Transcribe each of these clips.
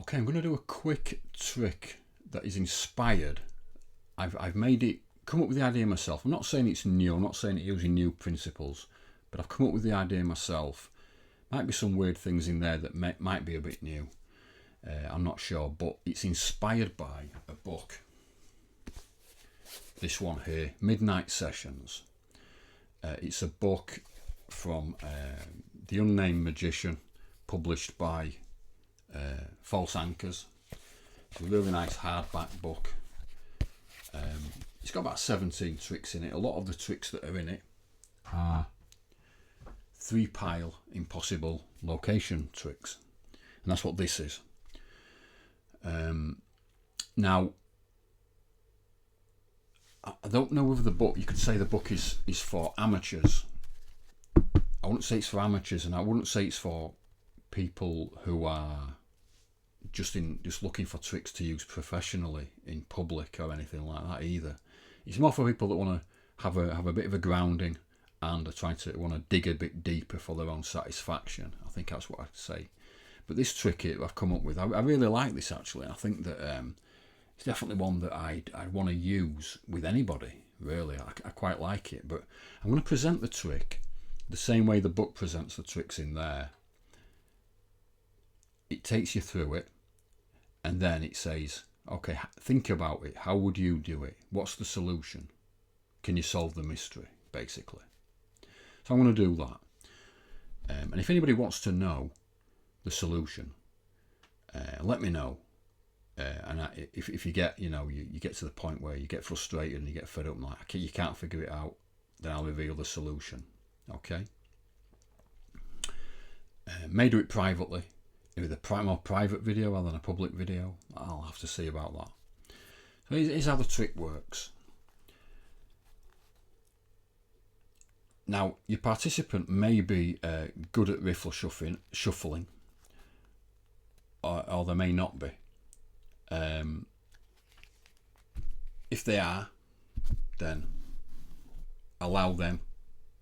Okay, I'm going to do a quick trick that is inspired. I've made it, come up with the idea myself. I'm not saying it's new, I'm not saying it's using new principles, but I've come up with the idea myself. Might be some weird things in there that might be a bit new. I'm not sure, but it's inspired by a book. This one here, Midnight Sessions. It's a book from The Unnamed Magician, published by False Anchors. It's a really nice hardback book. It's got about 17 tricks in it. A lot of the tricks that are in it are 3-pile impossible location tricks, and that's what this is. Now, I don't know whether the book, you could say the book is for amateurs. I wouldn't say it's for amateurs, and I wouldn't say it's for people who are just looking for tricks to use professionally in public or anything like that either. It's more for people that want to have a bit of a grounding and are trying to want to dig a bit deeper for their own satisfaction. I think that's what I'd say. But this trick I've come up with, I really like this actually. I think that it's definitely one that I'd want to use with anybody, really. I quite like it. But I'm going to present the trick the same way the book presents the tricks in there. It takes you through it, and then it says, okay, think about it. How would you do it? What's the solution? Can you solve the mystery, basically? So I'm going to do that. And if anybody wants to know the solution, let me know. And if you get, you get to the point where you get frustrated and you get fed up and like, okay, you can't figure it out, then I'll reveal the solution. Okay? May do it privately. Either a more private video rather than a public video. I'll have to see about that. So here's how the trick works. Now, your participant may be good at riffle shuffling, or they may not be. If they are, then allow them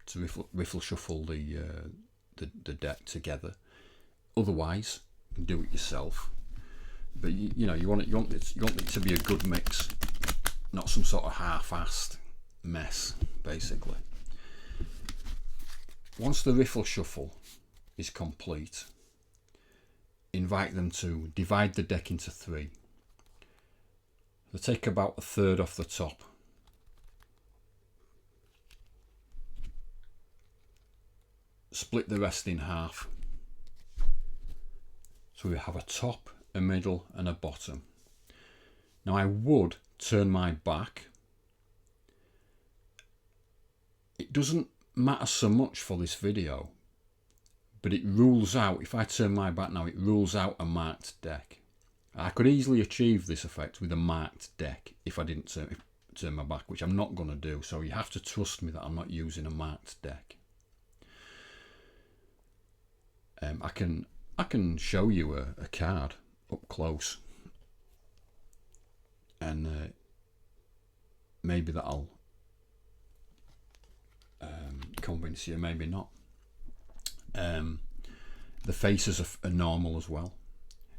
to riffle shuffle the deck together. Otherwise, you can do it yourself. But you want it to be a good mix, not some sort of half-assed mess, basically. Once the riffle shuffle is complete, invite them to divide the deck into 3. They take about 1/3 off the top. Split the rest in half. So we have a top, a middle and a bottom. Now I would turn my back. It doesn't matter so much for this video, but it rules out, if I turn my back now, it rules out a marked deck. I could easily achieve this effect with a marked deck if I didn't turn my back, which I'm not going to do. So you have to trust me that I'm not using a marked deck. I can show you a card up close, and maybe that'll convince you, maybe not. The faces are normal as well.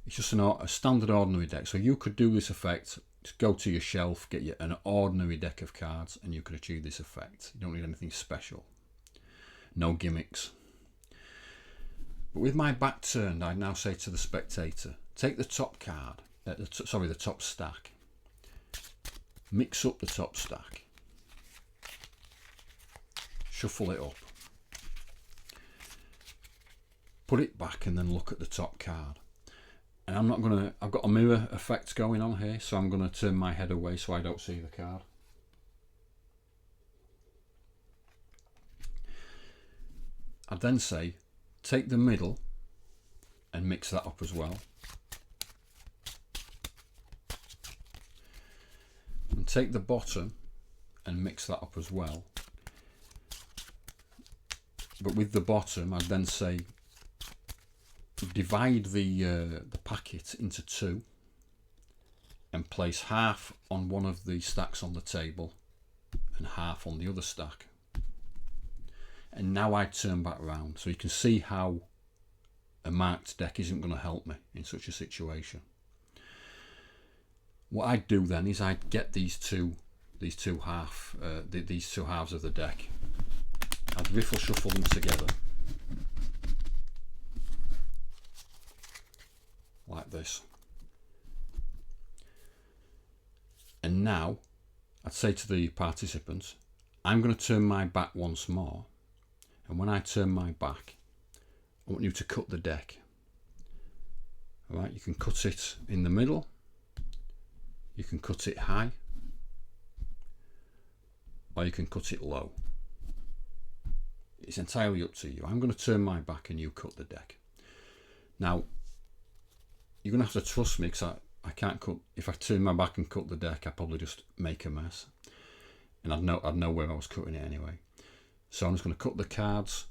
It's just a standard ordinary deck. So you could do this effect, just go to your shelf, get you an ordinary deck of cards, and you could achieve this effect. You don't need anything special. No gimmicks. But with my back turned, I now say to the spectator, take the top card, the top stack. Mix up the top stack. Shuffle it up. Put it back and then look at the top card. And I've got a mirror effect going on here, so I'm going to turn my head away so I don't see the card. I'd then say, take the middle and mix that up as well. And take the bottom and mix that up as well. But with the bottom, I'd then say, divide the packet into 2 and place half on one of the stacks on the table and half on the other stack. And now I turn back round, so you can see how a marked deck isn't going to help me in such a situation. what I'd do then is I'd get these two halves of the deck. I'd riffle shuffle them together like this. And now I'd say to the participants, I'm going to turn my back once more, and when I turn my back, I want you to cut the deck. Alright, you can cut it in the middle, you can cut it high, or you can cut it low. It's entirely up to you. I'm going to turn my back and you cut the deck. Now, you're going to have to trust me, because I can't cut. If I turn my back and cut the deck, I'd probably just make a mess, and I'd know where I was cutting it anyway. So I'm just going to cut the cards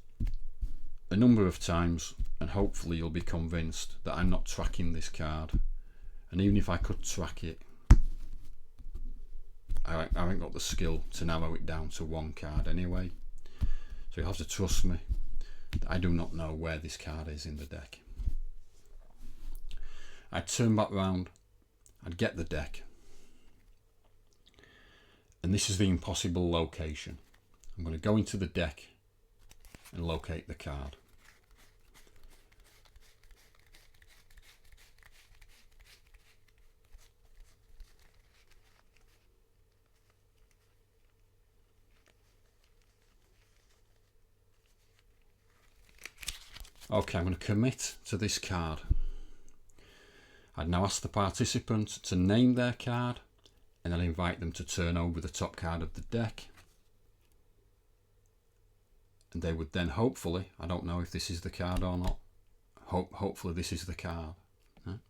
a number of times, and hopefully you'll be convinced that I'm not tracking this card. And even if I could track it, I haven't got the skill to narrow it down to one card anyway. So you'll have to trust me that I do not know where this card is in the deck. I'd turn back round, I'd get the deck, and this is the impossible location. I'm going to go into the deck and locate the card. Okay, I'm going to commit to this card. I'd now ask the participant to name their card, and then invite them to turn over the top card of the deck. And they would then hopefully, I don't know if this is the card or not, hopefully this is the card. Right?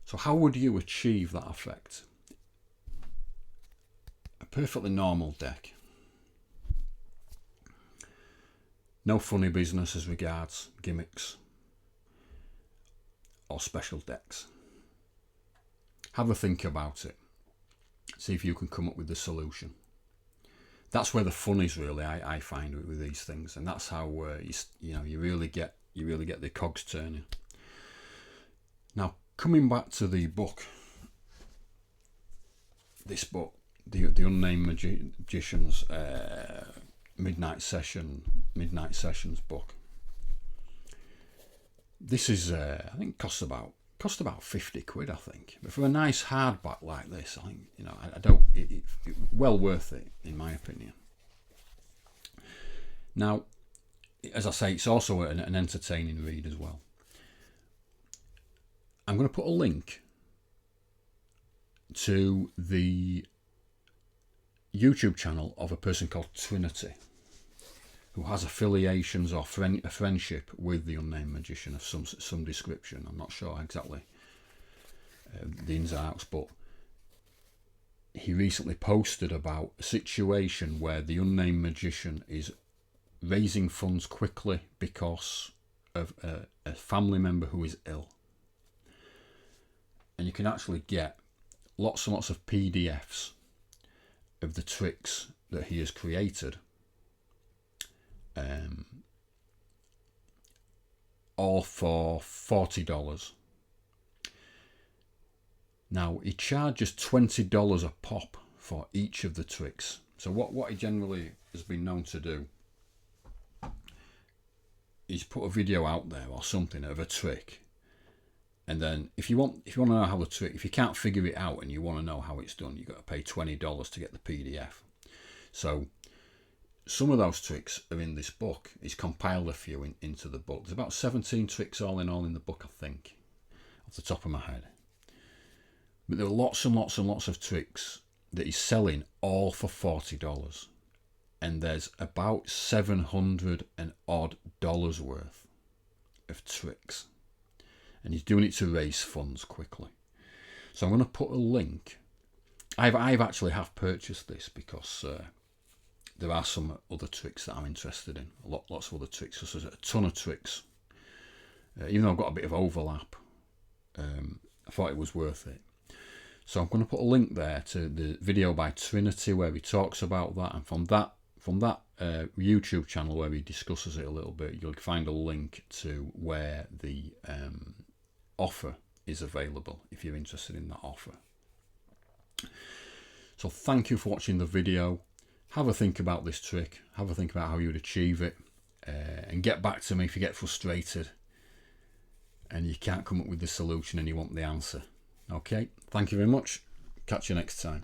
So how would you achieve that effect? A perfectly normal deck. No funny business as regards gimmicks or special decks. Have a think about it. See if you can come up with the solution. That's where the fun is, really. I find with these things, and that's how you really get the cogs turning. Now, coming back to the book, this book, the Unnamed Magician's Midnight Sessions book. This is I think cost about £50, I think. But for a nice hardback like this, I think it well worth it in my opinion. Now, as I say, it's also an entertaining read as well. I'm going to put a link to the YouTube channel of a person called Trinity, who has affiliations or a friendship with the Unnamed Magician of some description. I'm not sure exactly the ins and outs, but he recently posted about a situation where the Unnamed Magician is raising funds quickly because of a family member who is ill. And you can actually get lots and lots of PDFs of the tricks that he has created, all for $40. Now, he charges $20 a pop for each of the tricks. So what he generally has been known to do is put a video out there or something of a trick, and then if you want to know how the trick, if you can't figure it out and you want to know how it's done, you've got to pay $20 to get the PDF. So some of those tricks are in this book. He's compiled a few into the book. There's about 17 tricks all in the book, I think, off the top of my head. But there are lots and lots and lots of tricks that he's selling all for $40. And there's about $700 and odd worth of tricks. And he's doing it to raise funds quickly. So I'm going to put a link. I've actually purchased this because there are some other tricks that I'm interested in. Lots of other tricks. Because there's a ton of tricks. Even though I've got a bit of overlap, I thought it was worth it. So I'm going to put a link there to the video by Trinity where he talks about that, and from that YouTube channel where he discusses it a little bit, you'll find a link to where the offer is available if you're interested in that offer. So thank you for watching the video. Have a think about this trick, have a think about how you would achieve it, and get back to me if you get frustrated and you can't come up with the solution and you want the answer. Okay, thank you very much. Catch you next time.